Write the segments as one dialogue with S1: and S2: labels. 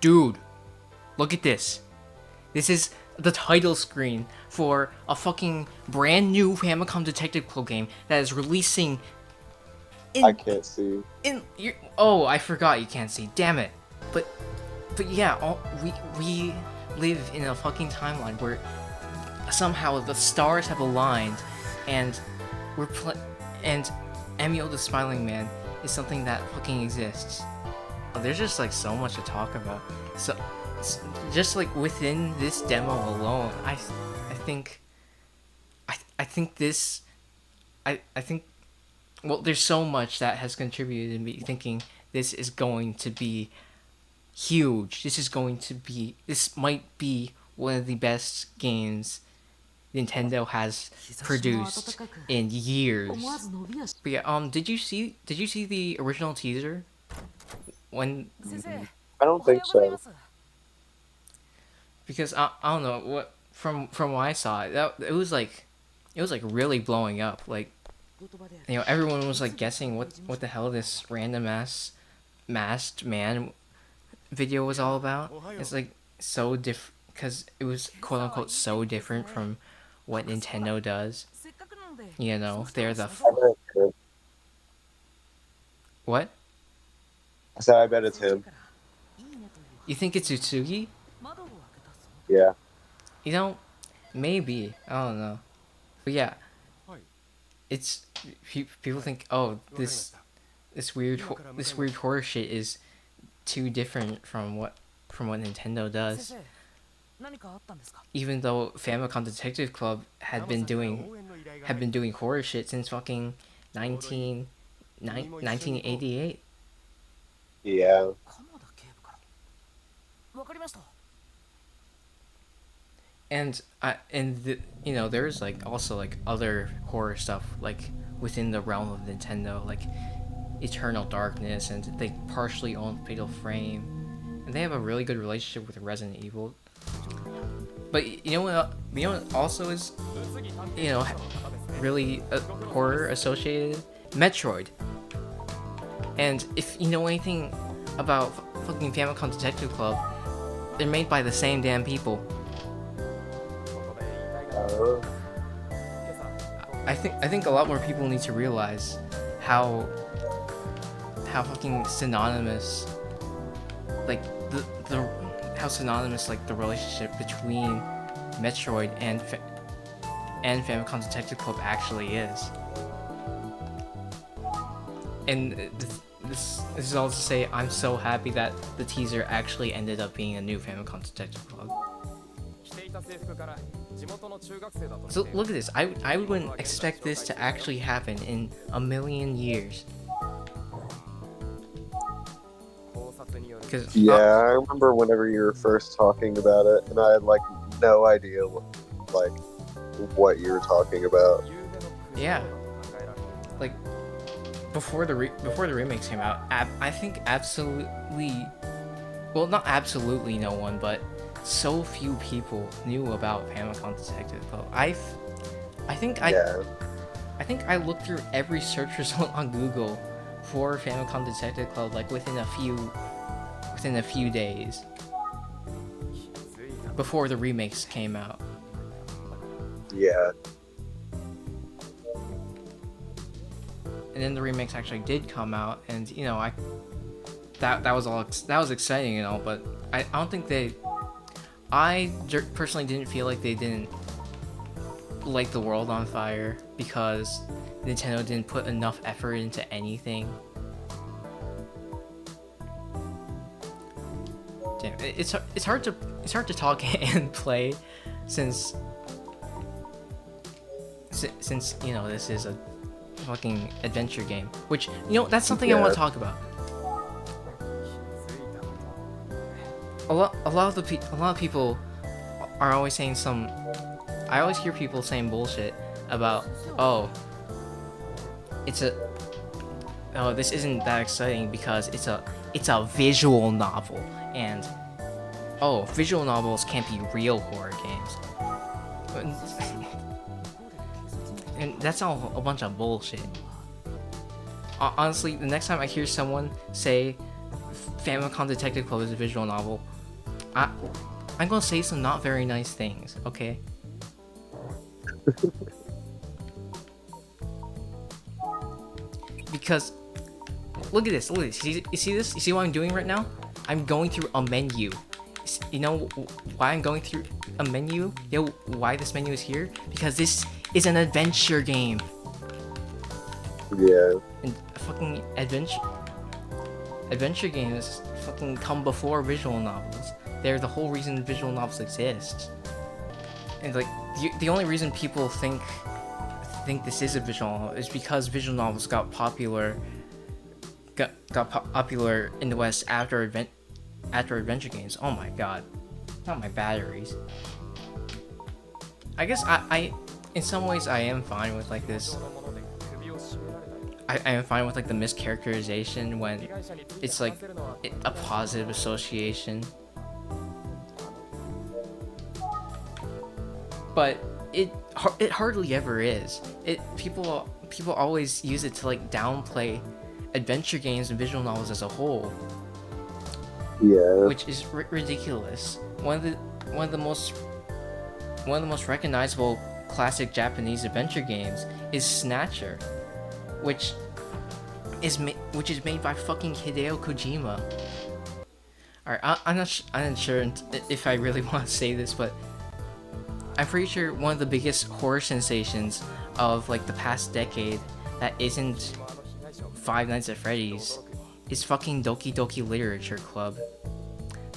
S1: Dude, look at this. This is the title screen for a fucking brand new Famicom Detective Club game that is releasing in...
S2: I can't see.
S1: Oh, I forgot you can't see. Damn it. But yeah, we live in a fucking timeline where somehow the stars have aligned, and and Emio the Smiling Man is something that fucking exists. There's just like so much to talk about. So just like within this demo alone, I think well, there's so much that has contributed to me thinking this is going to be huge. This might be one of the best games Nintendo has produced in years. But yeah, did you see the original teaser? When
S2: I don't think so.
S1: Because I don't know what from what I saw, it was like really blowing up. Like, you know, everyone was like guessing what the hell this random ass masked man video was all about. It's like so different because it was quote unquote so different from what Nintendo does. You know, they're the what?
S2: I said I bet it's him.
S1: You think it's Utsugi?
S2: Yeah.
S1: You know, maybe. I don't know. But yeah, it's people think, oh, this weird horror shit is too different from what Nintendo does. Even though Famicom Detective Club had been doing horror shit since fucking 1988.
S2: Yeah.
S1: And you know, there's like also like other horror stuff like within the realm of Nintendo, like Eternal Darkness, and they partially own Fatal Frame, and they have a really good relationship with Resident Evil. But you know what also is, you know, really horror associated? Metroid. And if you know anything about fucking Famicom Detective Club, they're made by the same damn people. I think a lot more people need to realize how fucking synonymous, like how synonymous like the relationship between Metroid and Famicom Detective Club actually is. And this is all to say, I'm so happy that the teaser actually ended up being a new Famicom Detective Club. So look at this. I wouldn't expect this to actually happen in a million years.
S2: Yeah, I remember whenever you were first talking about it, and I had like no idea what you were talking about.
S1: Yeah, like before the remakes came out, I think absolutely, well, not absolutely no one, but so few people knew about Famicom Detective Club. I think I looked through every search result on Google for Famicom Detective Club like within a few days before the remakes came out.
S2: Yeah.
S1: And then the remakes actually did come out, and you know, that was exciting and all, but I don't think I personally didn't feel like they didn't light the world on fire because Nintendo didn't put enough effort into anything. Damn, it's hard to talk and play since you know this is a fucking adventure game, which, you know, that's something I want to talk about. A lot of people are always saying I always hear people saying bullshit about, this isn't that exciting because it's a visual novel, and visual novels can't be real horror games. And that's all a bunch of bullshit. Honestly, the next time I hear someone say Famicom Detective Club is a visual novel, I I'm gonna say some not very nice things, okay? Because look at this, look at this. You see this? You see what I'm doing right now? I'm going through a menu. You know why I'm going through a menu? You know why this menu is here? Because this is an adventure game.
S2: Yeah.
S1: And fucking adventure games fucking come before visual novels. They're the whole reason visual novels exist. And like the only reason people think this is a visual novel is because visual novels got popular in the West after adventure games. Oh my god. Not my batteries. I guess I in some ways I am fine with like this. I am fine with like the mischaracterization when it's like a positive association. But it hardly ever is. People always use it to like downplay adventure games and visual novels as a whole.
S2: Yeah.
S1: Which is ridiculous. One of the most recognizable classic Japanese adventure games is Snatcher, which is made by fucking Hideo Kojima. Alright, I'm not sure if I really want to say this, but I'm pretty sure one of the biggest horror sensations of like the past decade that isn't Five Nights at Freddy's is fucking Doki Doki Literature Club.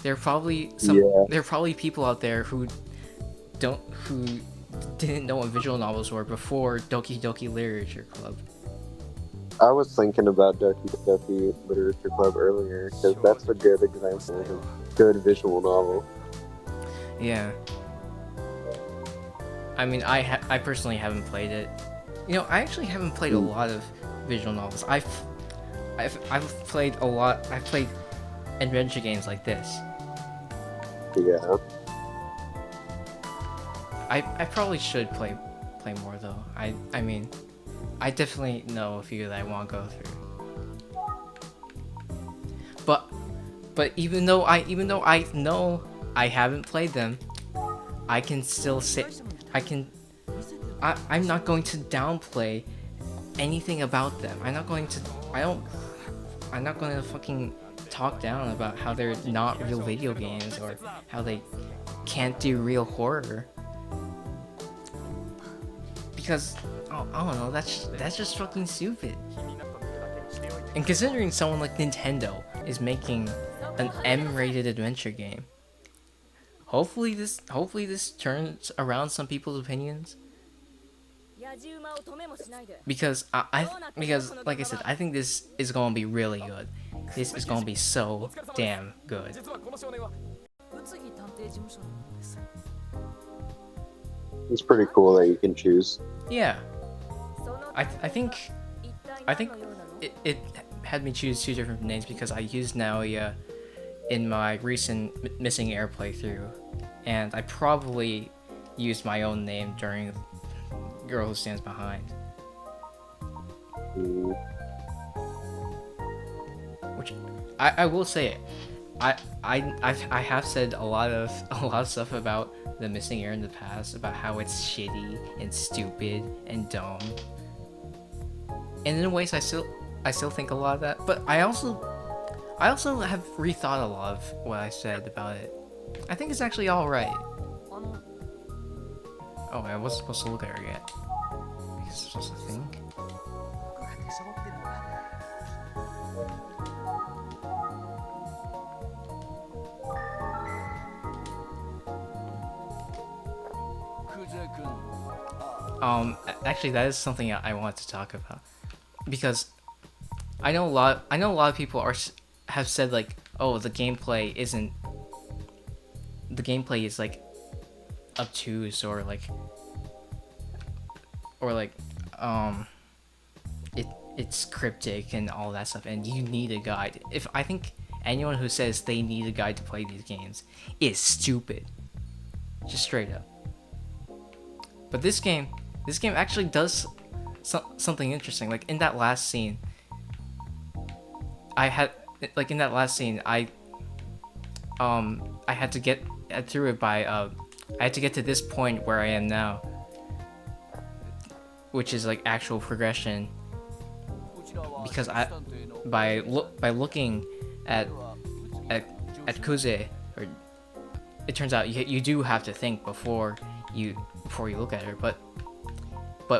S1: There are probably people out there who didn't know what visual novels were before Doki Doki Literature Club.
S2: I was thinking about Doki Doki Literature Club earlier because that's a good example of a good visual novel.
S1: Yeah. I mean, I personally haven't played it. You know, I actually haven't played a lot of visual novels. I've played a lot. I've played adventure games like this.
S2: Yeah.
S1: I probably should play more though. I mean, I definitely know a few that I want to go through. But even though I know I haven't played them, I can still say I'm not going to downplay anything about them. I'm not going to fucking talk down about how they're not real video games or how they can't do real horror. Because I don't know, that's just fucking stupid. And considering someone like Nintendo is making an M-rated adventure game, hopefully this turns around some people's opinions. Because because like I said, I think this is gonna be really good. This is gonna be so damn good.
S2: It's pretty cool that you can choose.
S1: Yeah, I think it had me choose two different names because I used Naoya in my recent Missing Air playthrough, and I probably used my own name during Girl Who Stands Behind. Which I will say it. I have said a lot of stuff about the Missing Air in the past, about how it's shitty and stupid and dumb. And in ways I still think a lot of that, but I also have rethought a lot of what I said about it. I think it's actually alright. Oh, I wasn't supposed to look at her yet. I guess I'm supposed to think. Actually, that is something I want to talk about because I know a lot of people have said like, oh, the gameplay is like obtuse or it's cryptic and all that stuff, and you need a guide. If I think anyone who says they need a guide to play these games is stupid, just straight up. But this game actually does something interesting. Like in that last scene, I had to get through it by I had to get to this point where I am now, which is like actual progression, because I by looking at at Kuze, or it turns out you do have to think before you look at her, but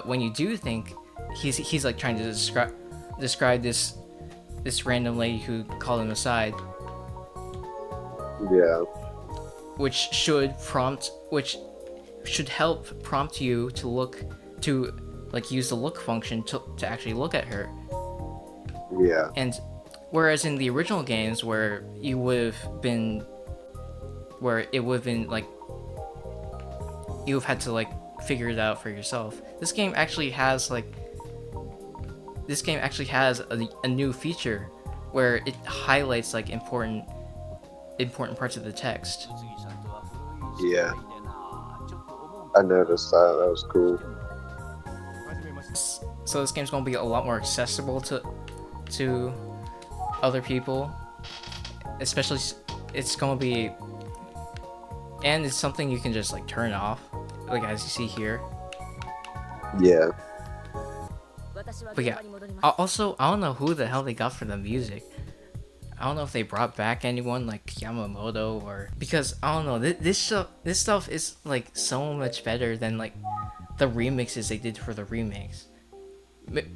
S1: when you do think, he's like trying to describe this random lady who called him aside,
S2: Yeah.
S1: which should help prompt you to look, to like use the look function to actually look at her.
S2: Yeah.
S1: And whereas in the original games where you would have been, where it would have been like you've had to like figure it out for yourself, this game actually has a new feature where it highlights like important parts of the text.
S2: Yeah. I noticed that. That was cool.
S1: So this game's gonna be a lot more accessible to other people, especially it's gonna be, and it's something you can just like turn off, like as you see here.
S2: Yeah.
S1: But yeah, also I don't know who the hell they got for the music. I don't know if they brought back anyone like Yamamoto, or because I don't know, this stuff is like so much better than like the remixes they did for the remakes.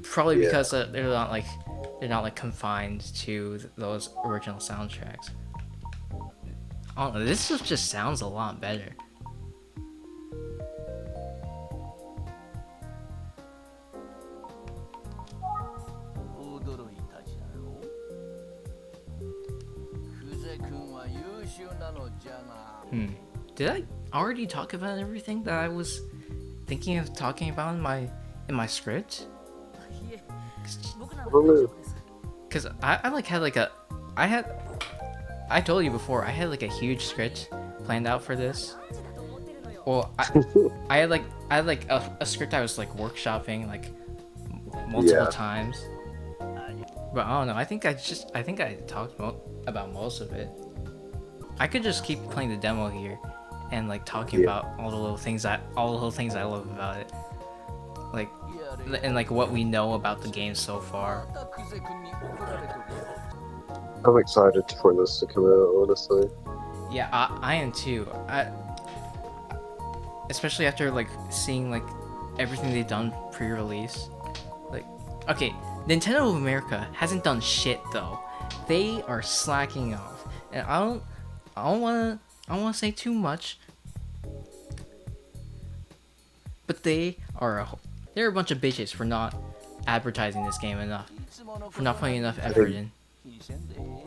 S1: Probably
S2: Yeah.
S1: because they're not like confined to those original soundtracks. I don't know, this stuff just sounds a lot better. Did I already talk about everything that I was thinking of talking about in my script?
S2: I don't know.
S1: Cause I like had like a I told you before, I had like a huge script planned out for this. Well, I had like a script I was like workshopping like multiple
S2: Yeah.
S1: times. But I don't know. I think I talked about most of it. I could just keep playing the demo here, and like talking
S2: Yeah.
S1: about all the little things I love about it, like and like what we know about the game so far.
S2: I'm excited for this to come out, honestly.
S1: Yeah, I am too. Especially after like seeing like everything they've done pre-release. Like, okay, Nintendo of America hasn't done shit though. They are slacking off, and I don't wanna say too much, but they're a bunch of bitches for not advertising this game enough, for not putting enough effort in.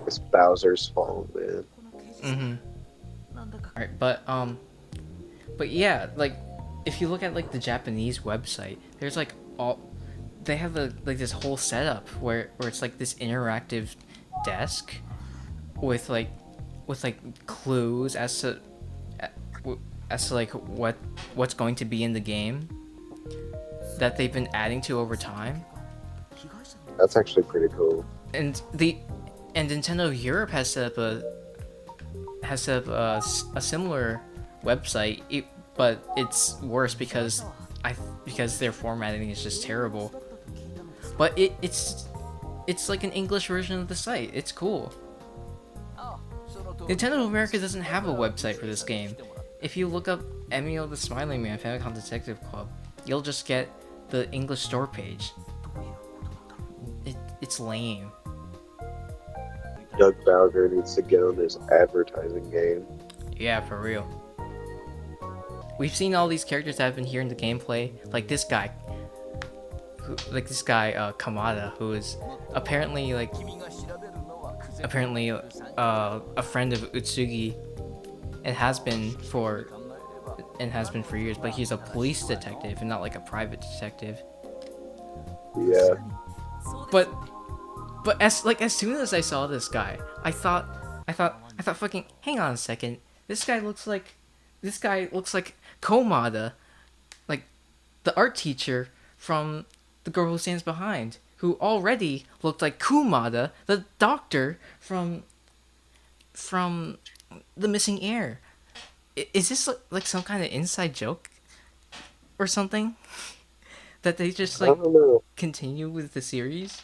S2: It's Bowser's fault, man.
S1: Alright, but yeah, like if you look at like the Japanese website, there's like they have like this whole setup where it's like this interactive desk with like clues as to like what's going to be in the game that they've been adding to over time.
S2: That's actually pretty cool.
S1: And Nintendo Europe has set up a similar website, but it's worse because their formatting is just terrible. But it's like an English version of the site. It's cool. Nintendo of America doesn't have a website for this game. If you look up Emio the Smiling Man Famicom Detective Club, you'll just get the English store page. It's lame.
S2: Doug Bowser needs to get on this advertising game.
S1: Yeah, for real. We've seen all these characters that have been here in the gameplay, like this guy, Kamada, who is apparently a friend of Utsugi, and has been for years, but he's a police detective and not like a private detective.
S2: Yeah.
S1: But as soon as I saw this guy, I thought fucking, hang on a second. This guy looks like Komada, like the art teacher from The Girl Who Stands Behind, who already looked like Kumada, the doctor from the missing heir. Is this like some kind of inside joke or something that they just
S2: I
S1: like
S2: don't know.
S1: continue with the series?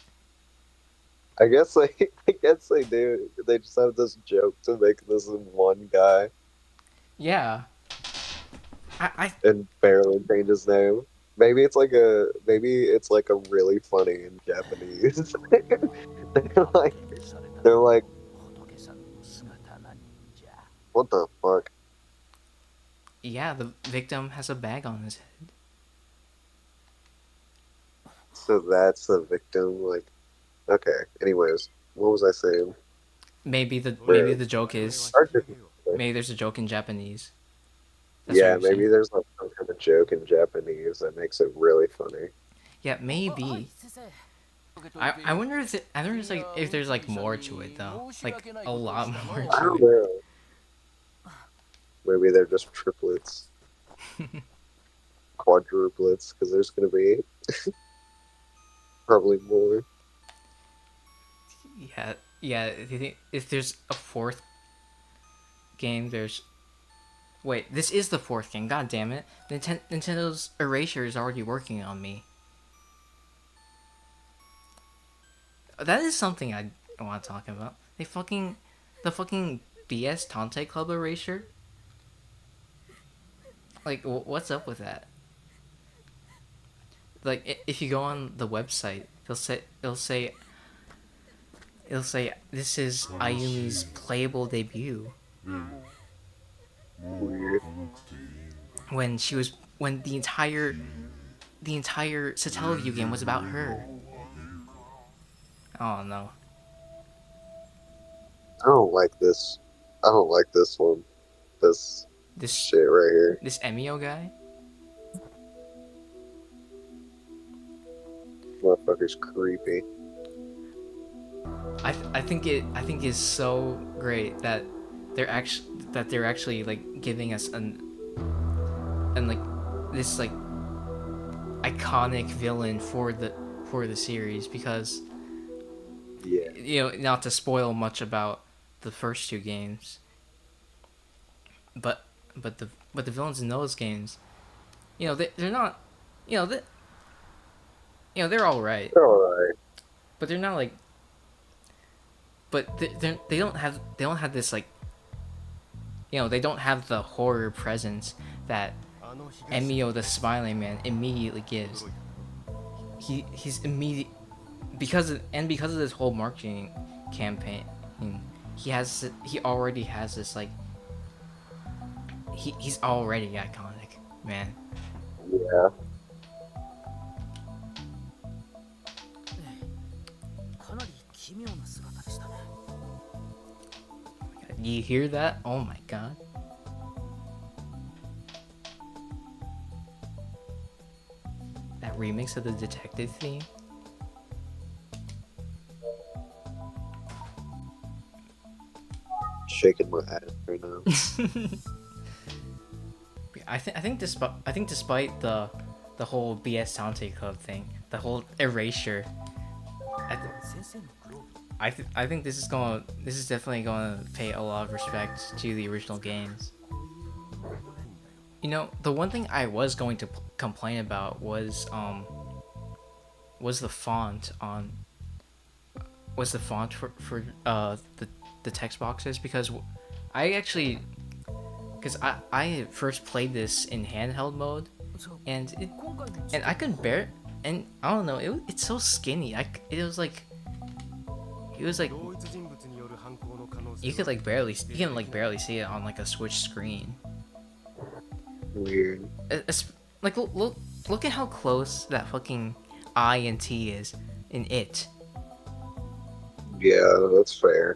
S2: I guess they, I guess they do. They just have this joke to make this one guy
S1: Yeah, I
S2: and barely change his name. Maybe it's like a really funny in Japanese. They're like they're like what the fuck?
S1: yeah, the victim has a bag on his head.
S2: So that's the victim. Like okay. Anyways, what was I saying?
S1: Maybe
S2: Bro,
S1: the joke is
S2: hard to say.
S1: maybe there's a joke in Japanese. That's what
S2: Yeah,
S1: you're saying.
S2: maybe there's like some kind of joke in Japanese that makes it really funny.
S1: Yeah, maybe. I wonder if I wonder if there's like more to it though, like a lot more
S2: I
S1: to
S2: don't
S1: it.
S2: know. Maybe they're just triplets, quadruplets, because there's gonna be probably more.
S1: Yeah, yeah. If you think if there's a fourth game, there's wait. This is the fourth game. God damn it! Nintendo's Erasure is already working on me. That is something I want to talk about. The fucking BS Tante Club Erasure. Like, what's up with that? Like, if you go on the website, it'll say this is Ayumi's playable debut
S2: Weird.
S1: when the entire Satellaview game was about her. Oh no,
S2: I don't like this. I don't like this one. This
S1: this
S2: shit right here.
S1: this Emio guy.
S2: Motherfucker's creepy.
S1: I think is so great that they're actually like giving us an like this like iconic villain for the series because
S2: Yeah.
S1: you know not to spoil much about the first two games, but but the villains in those games, you know they're not, you know they're all right,
S2: Alright.
S1: but they're not like but they don't have this like they don't have the horror presence that Emio the Smiling Man immediately gives. He's immediate because of this whole marketing campaign. He already has this like he's already iconic, man.
S2: Yeah.
S1: You hear that? Oh my god. That remix of the detective theme.
S2: Shaking my ass right now.
S1: I think despite the whole BS Tante Club thing, the whole erasure, I think this is definitely gonna pay a lot of respect to the original games. You know, the one thing I was going to complain about was the font on was the font for the text boxes because I actually because I first played this in handheld mode and I couldn't bear it and I don't know it's so skinny it was like it was like you can like barely see it on like a Switch screen.
S2: Weird.
S1: It's, like look at how close that fucking I and T is in it.
S2: Yeah, that's fair.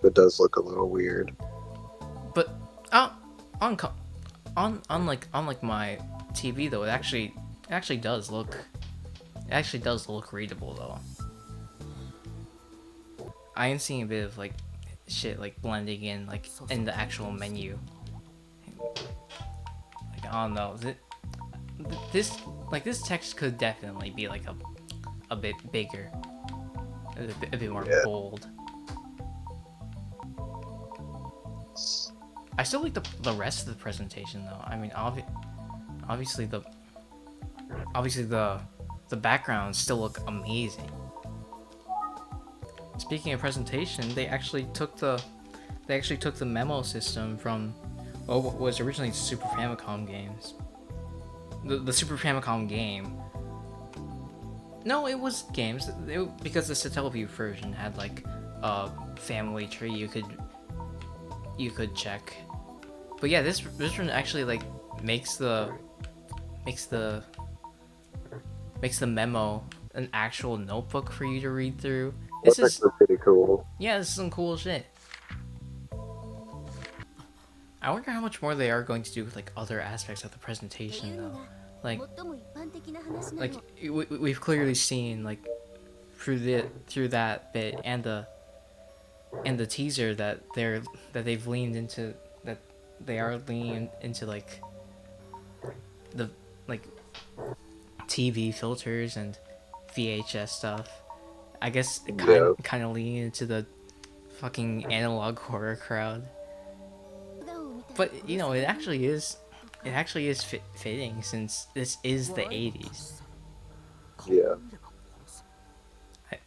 S2: It does look a little weird.
S1: But uh, on on like my TV though, it actually does look readable though. I am seeing a bit of like shit like blending in like in the actual menu. Like I don't know, this like this text could definitely be like a bit bigger, a bit more
S2: Yeah.
S1: bold. I still like the rest of the presentation though. I mean, obviously the backgrounds still look amazing. Speaking of presentation, they actually took the memo system from what was originally Super Famicom games. The Super Famicom game. No, it was games because the Satellaview version had like a family tree you could check. But yeah, this one actually like makes the makes the makes the memo an actual notebook for you to read through. This
S2: That's
S1: is
S2: actually pretty cool.
S1: yeah, this is some cool shit. I wonder how much more they are going to do with like other aspects of the presentation though. Like we've clearly seen like through that bit and the teaser that they've leaned into that they are leaning into like the like TV filters and VHS stuff. I guess it
S2: Yeah,
S1: kind of leaning into the fucking analog horror crowd. But you know, it actually is fitting since this is the 80s.
S2: yeah,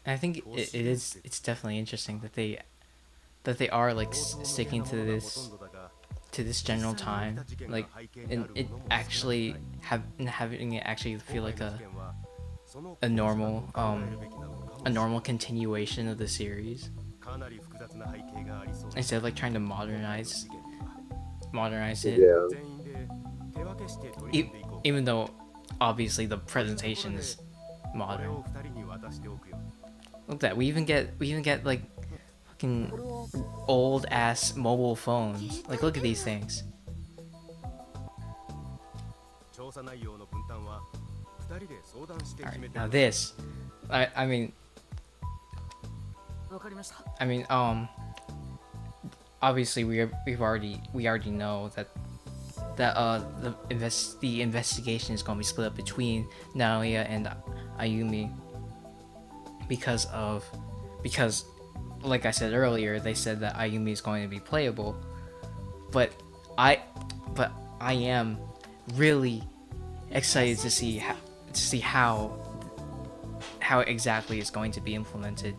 S1: I think it is it's definitely interesting that they are like sticking to this general time, like and it actually having it actually feel like a normal a normal continuation of the series instead of like trying to modernize it.
S2: yeah.
S1: Even though obviously the presentation is modern. Look at that. We even get like fucking old ass mobile phones. Like look at these things. Alright, now this. I mean I mean obviously we already know that the investigation is going to be split up between Naoya and Ayumi because like I said earlier, they said that Ayumi is going to be playable, but I but I am really excited to see how exactly it's going to be implemented.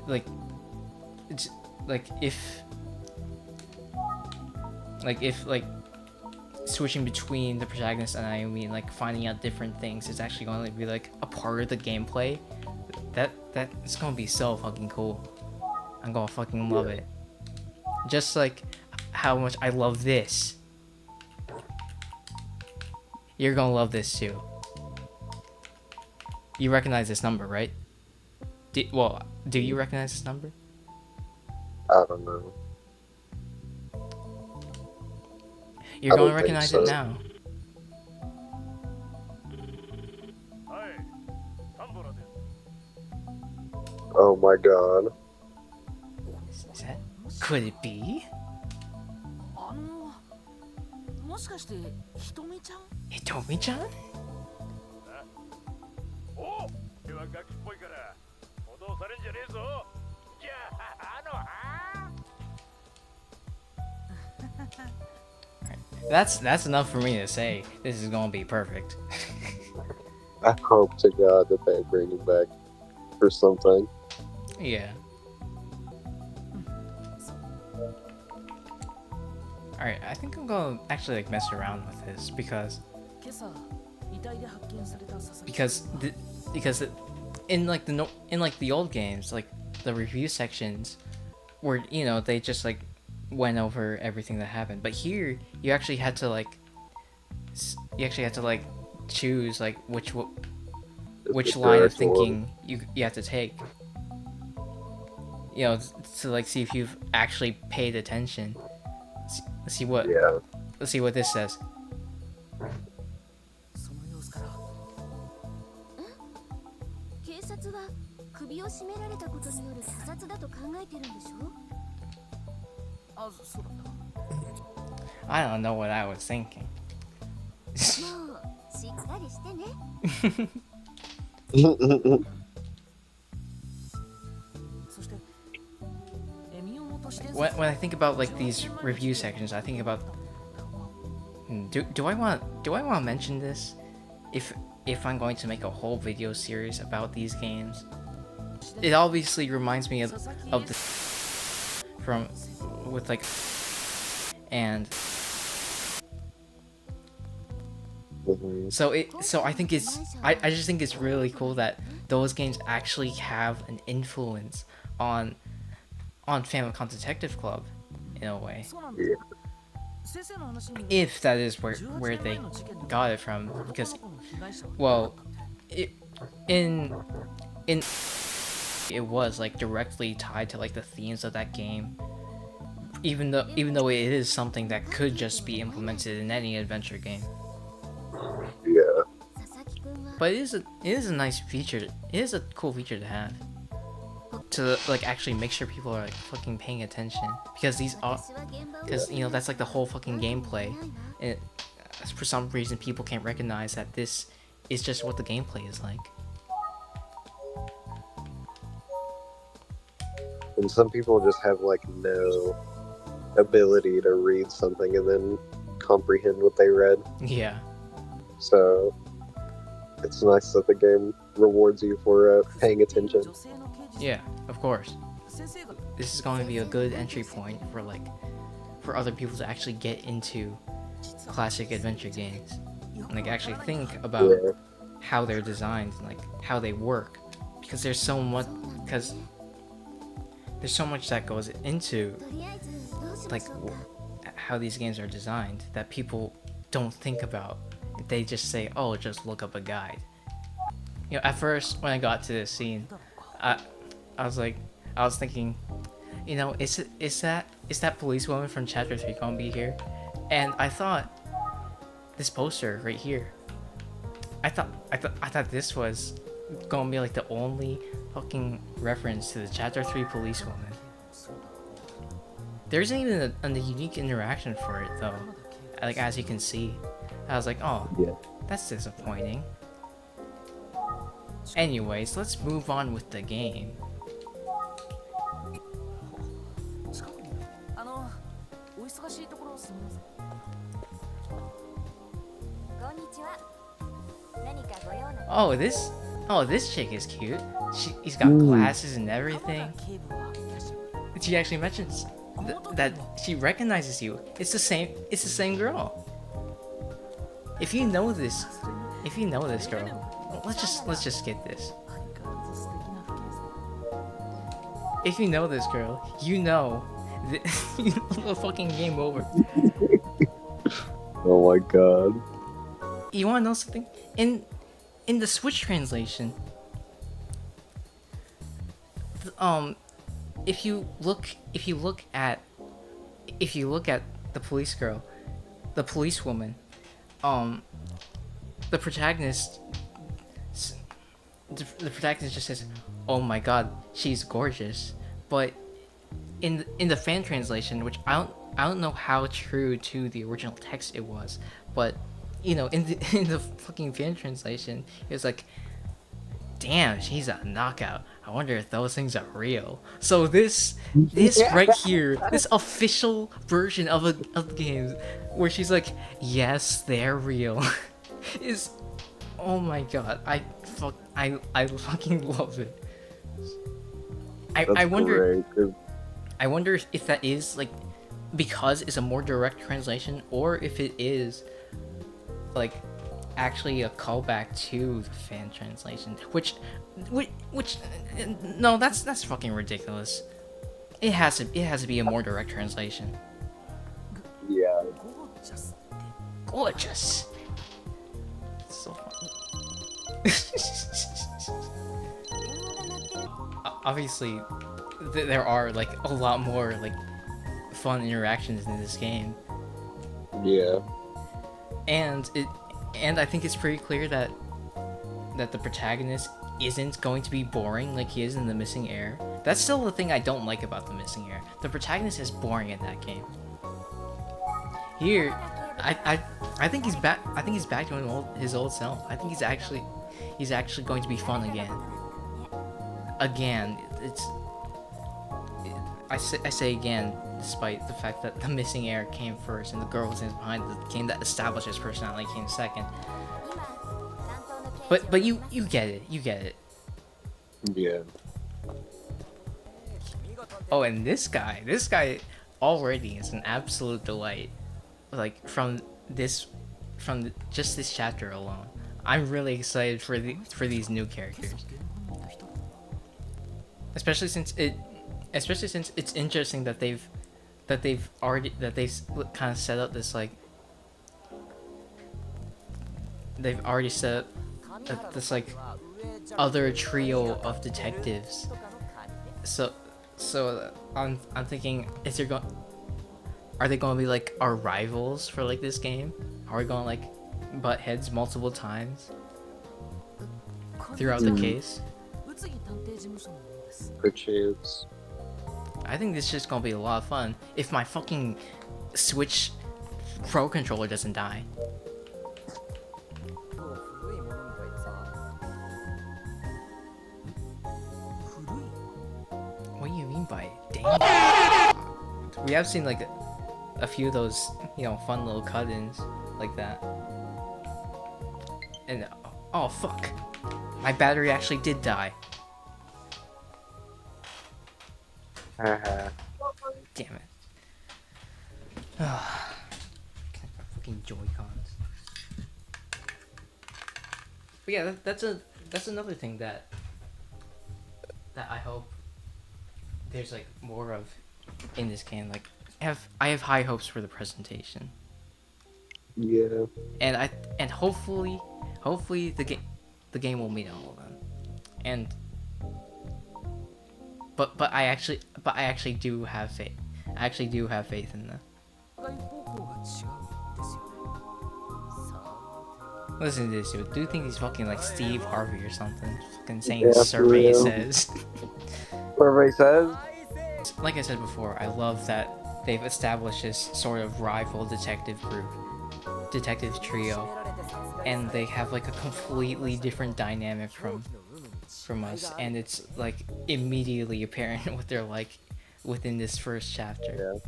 S1: Like it's like if like switching between the protagonist and Ayumi and like finding out different things is actually going to be like a part of the gameplay. It's gonna be so fucking cool. I'm gonna fucking love it. Just like how much I love this. You're gonna love this too. You recognize this number, right? Do you recognize this number?
S2: I don't know.
S1: You're
S2: I
S1: gonna
S2: don't think
S1: recognize
S2: so.
S1: it now.
S2: Oh my god.
S1: Is that? Could it be? Hitomi-chan? That's enough for me to say this is gonna be perfect.
S2: I hope to God that they bring him back for something.
S1: Yeah. Alright, I think I'm gonna actually like mess around with this because in like in like the old games, like the review sections where you know they just like went over everything that happened, but here you actually had to like choose like
S2: It's the
S1: which line of
S2: direct one.
S1: thinking you have to take, you know, to like see if you've actually paid attention. Let's see what
S2: Yeah.
S1: this says. I don't know what I was thinking. when I think about like these review sections, I think about do I want to mention this if I'm going to make a whole video series about these games? It obviously reminds me of the from with like and so I think I just think it's really cool that those games actually have an influence on Famicom Detective Club in a way.
S2: Yeah.
S1: If that is where they got it from, because well, it, in it was like directly tied to like the themes of that game. Even though it is something that could just be implemented in any adventure game.
S2: Yeah.
S1: But it is a nice feature. It is a cool feature to have. To like actually make sure people are like fucking paying attention, because that's like the whole fucking gameplay, and for some reason people can't recognize that this is just what the gameplay is like.
S2: And some people just have like no ability to read something and then comprehend what they read.
S1: Yeah.
S2: So it's nice that the game rewards you for paying attention.
S1: Yeah, of course. This is going to be a good entry point for other people to actually get into classic adventure games, and like actually think about how they're designed and like how they work, because there's so much that goes into like how these games are designed that people don't think about. They just say, "Oh, just look up a guide." At first when I got to this scene, I was thinking, is that policewoman from Chapter 3 gonna be here? And I thought this poster right here. I thought this was gonna be like the only fucking reference to the Chapter 3 policewoman. There isn't even a unique interaction for it though, like as you can see. I was like, oh,
S2: Yeah.
S1: that's disappointing. Anyways, let's move on with the game. This chick is cute. He's got glasses and everything. She actually mentions that she recognizes you. It's the same girl. If you know this girl, let's just get this. If you know this girl, you know the fucking game over.
S2: Oh my god.
S1: You wanna know something? In the Switch translation, if you look at the police girl, the policewoman, the protagonist just says, "Oh my god, she's gorgeous." But in the fan translation, which I don't know how true to the original text it was, but in the fucking fan translation, it was like, "Damn, she's a knockout. I wonder if those things are real." So this right here, this official version of the game, where she's like, "Yes, they're real," is, oh my god, I fucking love it. I wonder
S2: great.
S1: I wonder if that is like because it's a more direct translation, or if it is like actually a callback to the fan translation, which no, that's fucking ridiculous. It has to be a more direct translation.
S2: Yeah.
S1: Gorgeous. So fun. Obviously, there are like a lot more like fun interactions in this game.
S2: Yeah.
S1: And I think it's pretty clear that the protagonist isn't going to be boring like he is in The Missing Heir. That's still the thing I don't like about The Missing Heir. The protagonist is boring in that game. Here, I think he's back. I think he's back to his old self. I think he's actually going to be fun again. Again, I say again, despite the fact that the missing heir came first and the girl who stands behind the game that established his personality came second. But you get it, you get it.
S2: Yeah.
S1: Oh, and this guy already is an absolute delight. Like just this chapter alone. I'm really excited for these new characters, especially since it's interesting that they've kind of set up this like they've already set up this like other trio of detectives. So I'm thinking, are they going to be like our rivals for like this game? Are we going to like butt heads multiple times throughout the case?
S2: Perchance.
S1: I think this is just going to be a lot of fun if my fucking Switch Pro controller doesn't die. What do you mean by damn? We have seen like a few of those, fun little cut-ins like that. And oh fuck, my battery actually did die.
S2: Haha.
S1: Damn it. Fucking Joy-Cons. But yeah, that's another thing that I hope there's like more of in this game. Like, I have high hopes for the presentation.
S2: Yeah.
S1: And hopefully the game will meet all of them. And but I actually do have faith. I actually do have faith in them. Listen to this, dude. Do you think he's fucking like Steve Harvey or something? Fucking saying
S2: Yeah,
S1: survey
S2: for real.
S1: says.
S2: Survey says.
S1: Like I said before, I love that they've established this sort of rival detective trio, and they have like a completely different dynamic from us, and it's like immediately apparent what they're like within this first chapter.
S2: Yeah.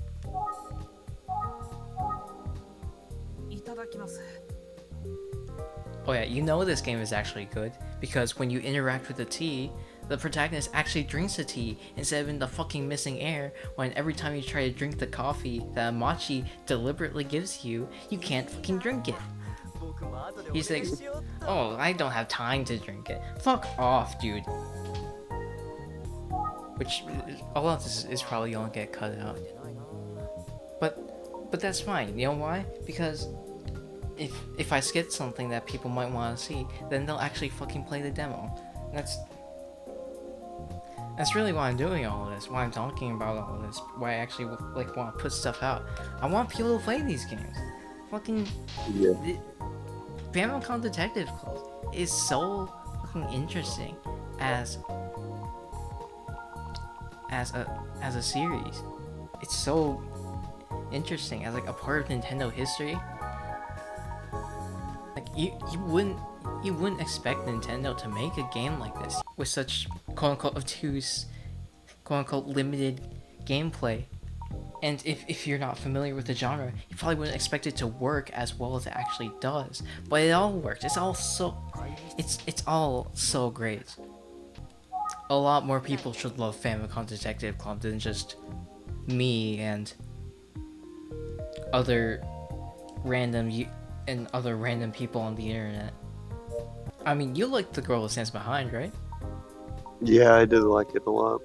S1: Oh yeah, you know this game is actually good because when you interact with the tea, the protagonist actually drinks the tea instead of in the fucking missing air, when every time you try to drink the coffee that Machi deliberately gives you, you can't fucking drink it. He says, oh, I don't have time to drink it. Fuck off, dude. Which, all of this is probably gonna get cut out. But that's fine, you know why? Because if I skip something that people might want to see, then they'll actually fucking play the demo. That's really why I'm doing all of this, why I'm talking about all of this, why I actually like want to put stuff out. I want people to play these games. Fucking
S2: Yeah.
S1: Famicom Detective Club is so fucking interesting as a series. It's so interesting as like a part of Nintendo history. Like you wouldn't expect Nintendo to make a game like this with such quote-unquote obtuse, quote-unquote limited gameplay. And if you're not familiar with the genre, you probably wouldn't expect it to work as well as it actually does. But it all works. It's all so great. A lot more people should love Famicom Detective Club than just me and other random people on the internet. I mean, you like the girl who stands behind, right?
S2: Yeah, I did like it a lot.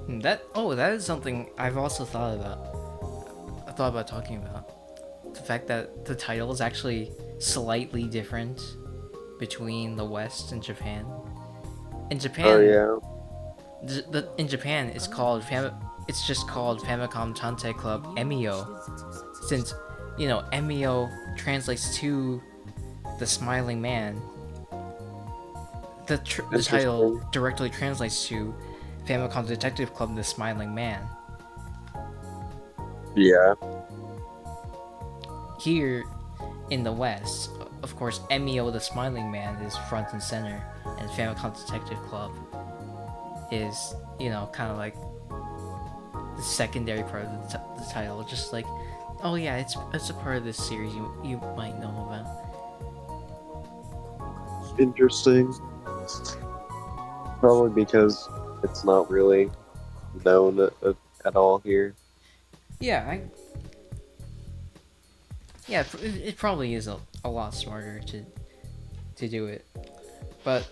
S1: That is something I've also thought about. I thought about talking about the fact that the title is actually slightly different between the West and Japan. In Japan,
S2: Oh yeah.
S1: in Japan, it's just called Famicom Tantei Club Emio, since Emio translates to the smiling man. The title directly translates to Famicom Detective Club The Smiling Man.
S2: Yeah.
S1: Here in the West, of course, Emio the Smiling Man is front and center, and Famicom Detective Club is, kind of like the secondary part of the title. Just like, oh yeah, it's a part of this series you might know about.
S2: Interesting. Probably because it's not really known at all here.
S1: Yeah, it probably is a lot smarter to do it, but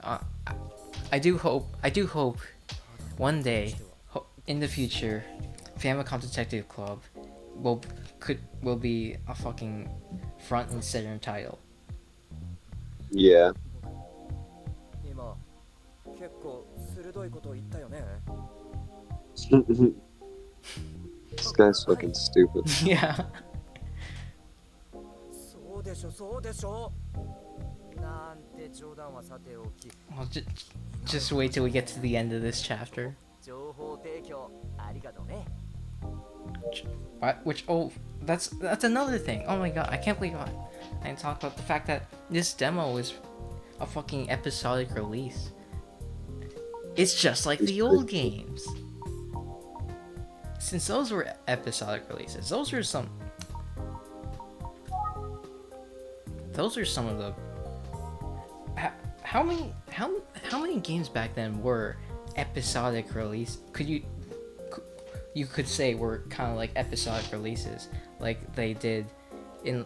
S1: uh, I do hope one day in the future, Famicom Detective Club will will be a fucking front and center title.
S2: Yeah.
S3: 今結構鋭いことを言ったよね。
S2: This guy's
S3: はい、
S2: fucking stupid.
S1: Yeah.
S3: そうでしょそうでしょ。なんて冗談はさておき。
S1: Well, just wait till we get to the end of this chapter.
S3: 情報提供ありがとうね。
S1: Which that's another thing. Oh my god, I can't believe I didn't talk about the fact that this demo is a fucking episodic release. It's just like the old games. Since those were episodic releases, those are some of the how many games back then were episodic release? You could say were kind of like episodic releases, like they did in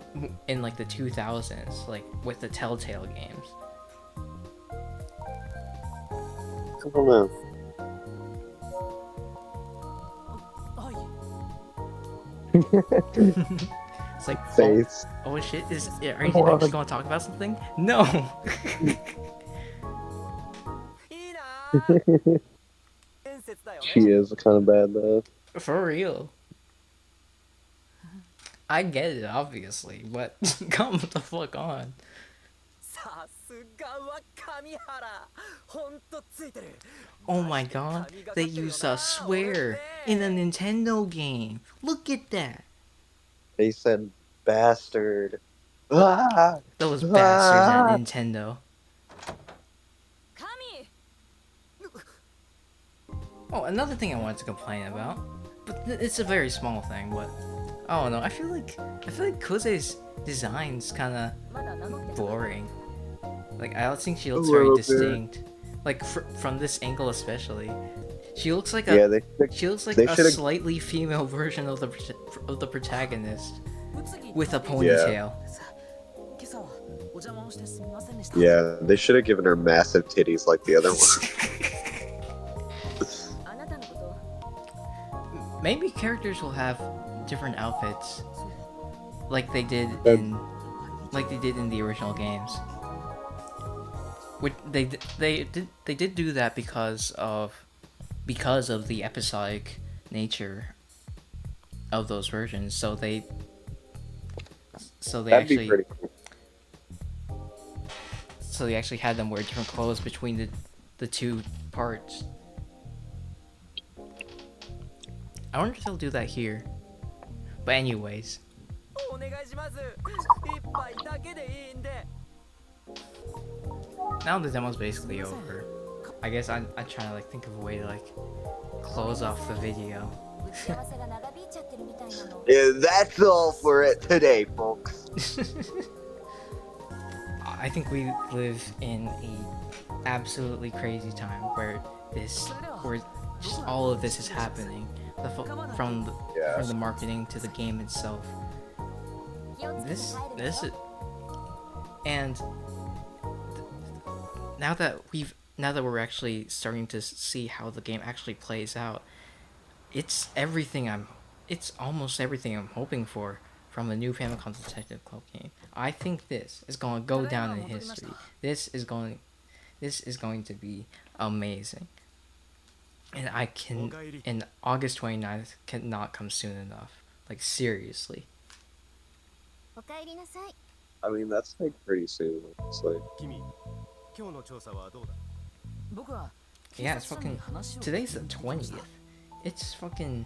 S1: like the 2000s, like with the Telltale games.
S2: I don't know.
S3: はい。
S1: It's like,
S2: Face.
S1: oh shit, are you actually going to talk about something? No.
S3: いいなー。伝説だよ
S2: She
S3: ね。
S2: is kind of bad though.
S1: For real. I get it, obviously, but come the fuck on.
S3: さすがは神原。ほんとついてる。
S1: Oh my god, they used a swear in a Nintendo game. Look at that.
S2: They said bastard. Ah!
S1: Those bastards at Nintendo.
S3: 神。
S1: Oh, another thing I wanted to complain about, but it's a very small thing, but I don't know. I feel like Koze's design's kind of
S3: まだ名乗ってない。
S1: boring. Like I don't think she looks
S2: A
S1: very
S2: little bit.
S1: distinct. Like from this angle especially, she looks like
S2: Yeah,
S1: a
S2: they
S1: she looks like
S2: they
S1: a
S2: should've-
S1: slightly female version of the protagonist
S3: 物議
S1: with a
S3: 探偵
S1: ponytail.
S3: 今朝はお邪魔をしてすみませんでした。
S2: Yeah, they should have given her massive titties like the other one.
S3: あなたのこと
S1: Maybe characters will have different outfits, like they did in the original games. Which they did do that because of the episodic nature of those versions. So they
S2: That'd
S1: actually
S2: be pretty cool.
S1: had them wear different clothes between the two parts. I wonder if they'll do that here. But anyways,
S3: お願いします。一杯だけでいいんで。
S1: now the demo's basically over. I guess I'm trying to like think of a way to like close off the video.
S4: 打ち合わせが長引いちゃってるみたいなの。
S2: Yeah, that's all for it today, folks.
S1: I think we live in a absolutely crazy time where just all of this is happening. From the marketing to the game itself.
S4: 気をつけて帰るのよ
S1: This is, and now that we're actually starting to see how the game actually plays out, it's almost everything I'm hoping for from the new Famicom Detective Club game. I think this is going to go down in history. This is going to be amazing. And August 29th cannot come soon enough. Like seriously.
S4: おかえりなさい。
S2: I mean, that's like pretty soon. It's like
S5: 君、今日の調査はどうだ？
S3: 僕は
S1: Yeah, it's fucking. Today's the 20th. It's fucking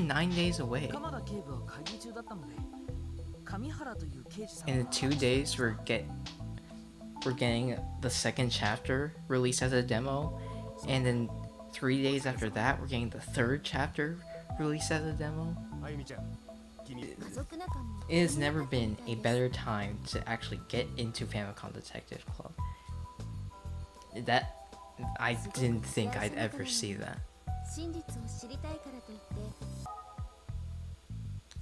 S1: 9 days away.
S3: 鎌田警部は会議中だったので、上原という刑事さん
S1: In the 2 days we're getting the second chapter released as a demo, and then 3 days after that, we're getting the third chapter released as a demo.
S5: あゆみちゃん君
S4: 家族仲も
S1: It has never been a better time to actually get into Famicom Detective Club. That I didn't think I'd ever see that.
S4: 真実を知りたいからといって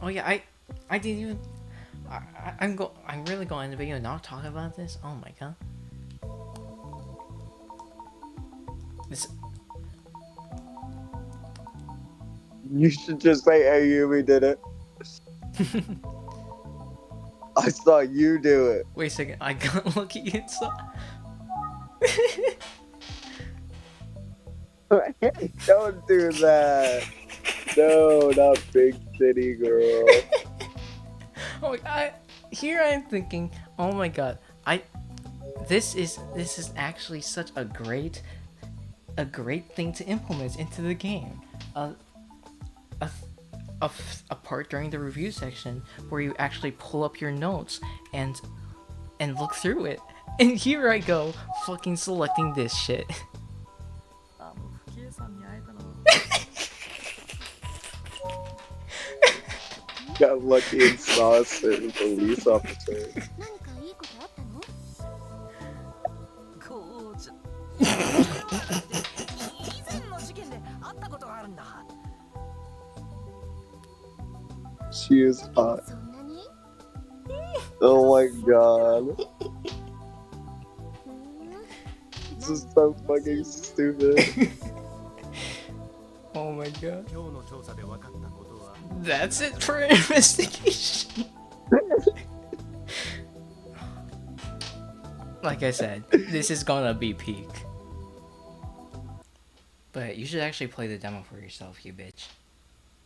S1: Oh yeah, I didn't even. I'm really going to the video and not talk about this. Oh my god. This.
S2: You should just say Ayumi did it. I saw you do it.
S1: Wait a second. I got lucky inside.
S2: Don't do that. No, not Big City Girl.
S1: Oh, here I'm thinking. Oh my god. This is actually such a great thing to implement into the game. A part during the review section where you actually pull up your notes and look through it. And here I go, fucking selecting this shit.
S2: Got lucky and saw a certain police officer.
S4: 何かいいことあったの
S3: こうじゃ以前の事件で会ったことがあるんだ
S2: She is hot.
S4: そんなに
S2: Oh my god.
S4: ふーん
S2: This is so fucking stupid.
S1: Oh my god.
S5: 今日の調査で分かったことは
S1: That's it for investigation. Like I said, this is gonna be peak. But you should actually play the demo for yourself, you bitch.